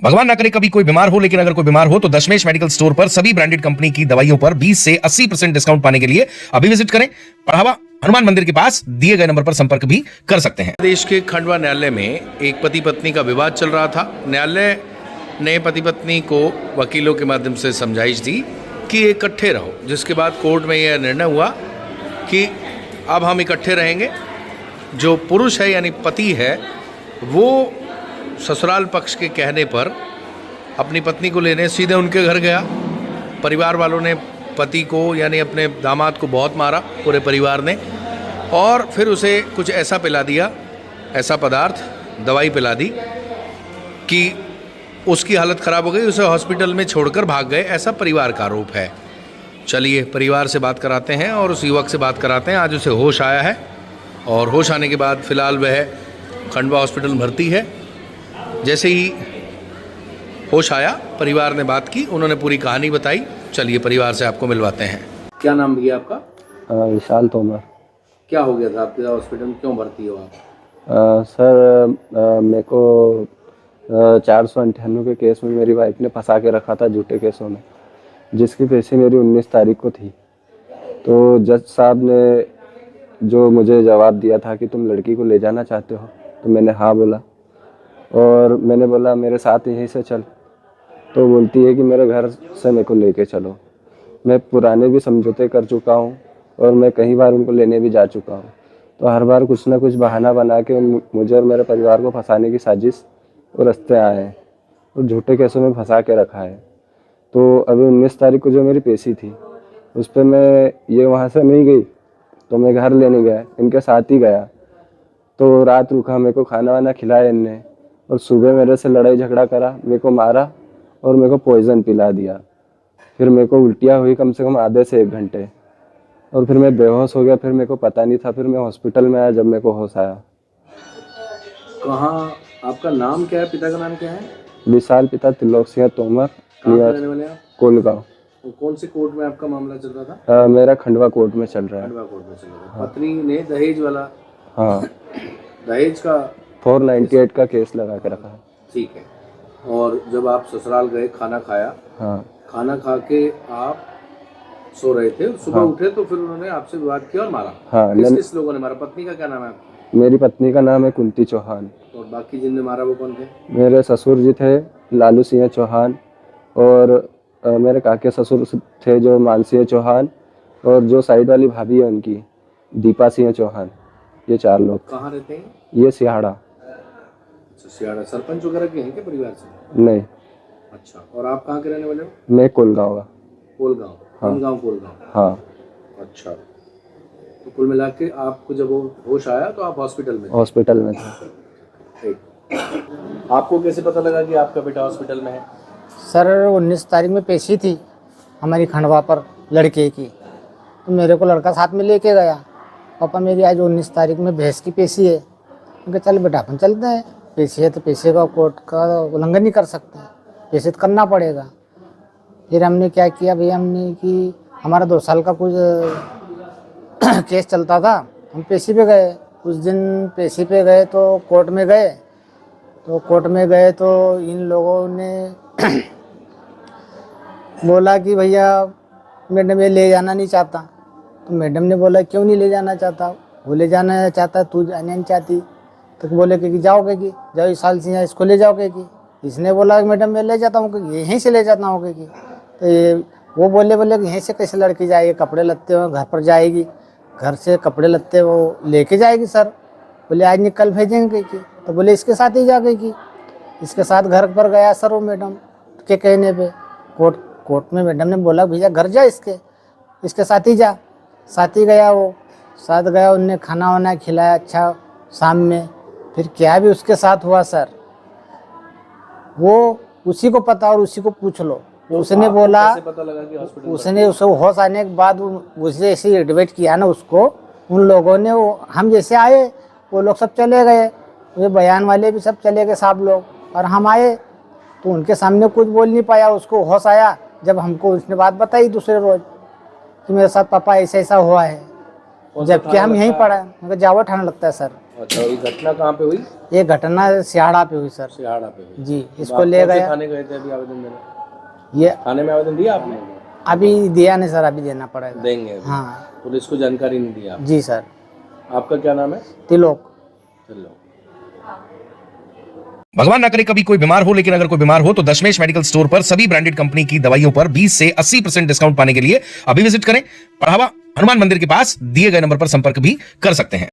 भगवान ना करे कभी कोई बीमार हो, लेकिन अगर कोई बीमार हो तो दशमेश मेडिकल स्टोर पर सभी ब्रांडेड कंपनी की दवाइयों पर 20 से 80% डिस्काउंट पाने के लिए अभी विजिट करें। बढ़ावा हनुमान मंदिर के पास दिए गए नंबर पर संपर्क भी कर सकते हैं। देश के खंडवा न्यायालय में एक पति पत्नी का विवाद चल रहा था। न्यायालय ने पति पत्नी को वकीलों के माध्यम से समझाइश दी कि इकट्ठे रहो, जिसके बाद कोर्ट में यह निर्णय हुआ कि अब हम इकट्ठे रहेंगे। जो पुरुष है यानी पति है वो ससुराल पक्ष के कहने पर अपनी पत्नी को लेने सीधे उनके घर गया। परिवार वालों ने पति को यानी अपने दामाद को बहुत मारा, पूरे परिवार ने, और फिर उसे कुछ ऐसा पिला दिया, ऐसा पदार्थ, दवाई पिला दी कि उसकी हालत ख़राब हो गई। उसे हॉस्पिटल में छोड़कर भाग गए, ऐसा परिवार का आरोप है। चलिए परिवार से बात कराते हैं और उस युवक से बात कराते हैं। आज उसे होश आया है और होश आने के बाद फ़िलहाल वह खंडवा हॉस्पिटल में भर्ती है। जैसे ही होश आया परिवार ने बात की, उन्होंने पूरी कहानी बताई। चलिए परिवार से आपको मिलवाते हैं। क्या नाम भैया आपका? विशाल तोमर। क्या हो गया था आपके हॉस्पिटल में, क्यों भर्ती हो आप? सर मेरे को 498 के केस में मेरी वाइफ ने फंसा के रखा था, झूठे केसों में, जिसकी पेशी मेरी 19 तारीख को थी। तो जज साहब ने जो मुझे जवाब दिया था कि तुम लड़की को ले जाना चाहते हो, तो मैंने हाँ बोला और मैंने बोला मेरे साथ यहीं से चल। तो बोलती है कि मेरे घर से मेरे को लेके चलो। मैं पुराने भी समझौते कर चुका हूँ और मैं कई बार उनको लेने भी जा चुका हूँ। तो हर बार कुछ ना कुछ बहाना बना के मुझे और मेरे परिवार को फंसाने की साजिश और रास्ते आए हैं और झूठे केसों में फंसा के रखा है। तो अभी 19 तारीख को जो मेरी पेशी थी उस पर मैं ये वहाँ से नहीं गई, तो मैं घर लेने गया, इनके साथ ही गया। तो रात रुका, मेरे को खाना वाना खिलाया इनने और सुबह मेरे से लड़ाई झगड़ा करा, मेरे को मारा और मेरे को पॉइज़न पिला दिया। फिर मेरे को उल्टियाँ हुई कम से कम आधे से 1 घंटे और फिर मैं बेहोश हो गया। फिर मेरे को पता नहीं था, फिर मैं हॉस्पिटल में आया जब मेरे को होश आया। कहाँ, आपका नाम क्या है, पिता का नाम क्या है? विशाल, पिता त्रिलोक सिंह तोमर, रहने वाले आप? कोलगांव। कौन से कोर्ट में आपका मामला चल रहा था? मेरा खंडवा कोर्ट में चल रहा है। खंडवा कोर्ट में चल रहा है। पत्नी ने दहेज वाला? हाँ, दहेज का 498 का केस लगा के रखा है। ठीक है। और जब आप ससुराल गए, खाना खाया? हाँ। खाना खा के आप सो रहे थे, सुबह उठे तो फिर उन्होंने आपसे विवाद किया और मारा? हाँ। किस लोगों ने मारा? पत्नी का क्या नाम है आपकी? मेरी पत्नी का नाम है कुंती चौहान। और बाकी जिनने मारा वो कौन थे? मेरे ससुर जी थे लालू सिंह चौहान और मेरे काके ससुर थे जो मानसिंह चौहान, और जो साइड वाली भाभी है उनकी दीपा सिंह चौहान। ये 4 लोग। कहाँ रहते हैं ये? सिहाड़ा। अच्छा, सियाड़ा। सरपंच वगैरह के हैं क्या परिवार से? नहीं। अच्छा, और आप कहाँ के रहने वाले हो? मैं कोलगांव का। कोलगांव? हाँ। कोलगांव, कोलगांव। हाँ। अच्छा, तो कुल मिला के आपको जब वो होश आया तो आप हॉस्पिटल में थे? हॉस्पिटल में था। ठीक। आपको कैसे पता लगा कि आपका बेटा हॉस्पिटल में है? सर 19 तारीख में पेशी थी हमारी खंडवा पर लड़के की, तो मेरे को लड़का साथ में लेके गया। पापा मेरी आज 19 तारीख में भैंस की पेशी है। क्योंकि चल बेटा अपन चलते हैं, पेशी है तो पेशी का कोर्ट का उल्लंघन नहीं कर सकते, पेशी तो करना पड़ेगा। फिर हमने क्या किया भैया, हमने कि हमारा 2 साल का कुछ केस चलता था, हम पेशी पे गए। उस दिन पेशी पे गए तो कोर्ट में गए, तो इन लोगों ने बोला कि भैया मैडम ये ले जाना नहीं चाहता। तो मैडम ने बोला क्यों नहीं ले जाना चाहता? वो ले जाना चाहता, तू जाना नहीं चाहती। तो बोले कि जाओगे कि जाओ, इस साल से इसको ले जाओगे कि? इसने बोला कि मैडम मैं ले जाता हूँ, कि यहीं से ले जाता हूँ कि? तो ये वो बोले कि यहीं से कैसे लड़की जाएगी, कपड़े लत्ते हो घर पर जाएगी, घर से कपड़े लत्ते वो लेके जाएगी सर। बोले आज नहीं कल भेजेंगे कि? तो बोले इसके साथ ही जाके कि? इसके साथ घर पर गया सर वो मैडम के कहने पे। कोर्ट में मैडम ने बोला भैया घर जा, इसके साथ ही जा। साथ ही गया, वो साथ गया, उनने खाना वाना खिलाया अच्छा शाम में। फिर क्या भी उसके साथ हुआ सर वो उसी को पता, और उसी को पूछ लो। तो उसने बोला, पता लगा कि हॉस्पिटल? उसने उसको होश आने के बाद उसे ऐसे एडमिट किया ना उसको, उन लोगों ने, वो हम जैसे आए वो लोग सब चले गए, ये बयान वाले भी सब चले गए साहब लोग, और हम आए तो उनके सामने कुछ बोल नहीं पाया। उसको होश आया जब हमको उसने बात बताई दूसरे रोज कि मेरे साथ पापा ऐसा ऐसा हुआ है, जबकि हम यहीं पड़ा है। जावा थाना लगता है सर। अच्छा, ये घटना कहाँ पे हुई? ये घटना सियाड़ा पे हुई सर। सिहाड़ा पे हुई। जी, तो इसको आप ले कौन से गया। थाने गए थे अभी आवेदन देने? ये थाने में आवेदन दिया आपने? अभी दिया नहीं सर, अभी देना पड़ेगा। देंगे अभी। हाँ पुलिस को जानकारी नहीं दी आप? जी सर। आपका क्या नाम है? तिलोक। चलो। भगवान ना करे कभी कोई बीमार हो, लेकिन अगर कोई बीमार हो तो दशमेश मेडिकल स्टोर पर सभी ब्रांडेड कंपनी की दवाइयों पर 20 से 80% डिस्काउंट पाने के लिए अभी विजिट करें। बढ़ावा हनुमान मंदिर के पास दिए गए नंबर पर संपर्क भी कर सकते हैं।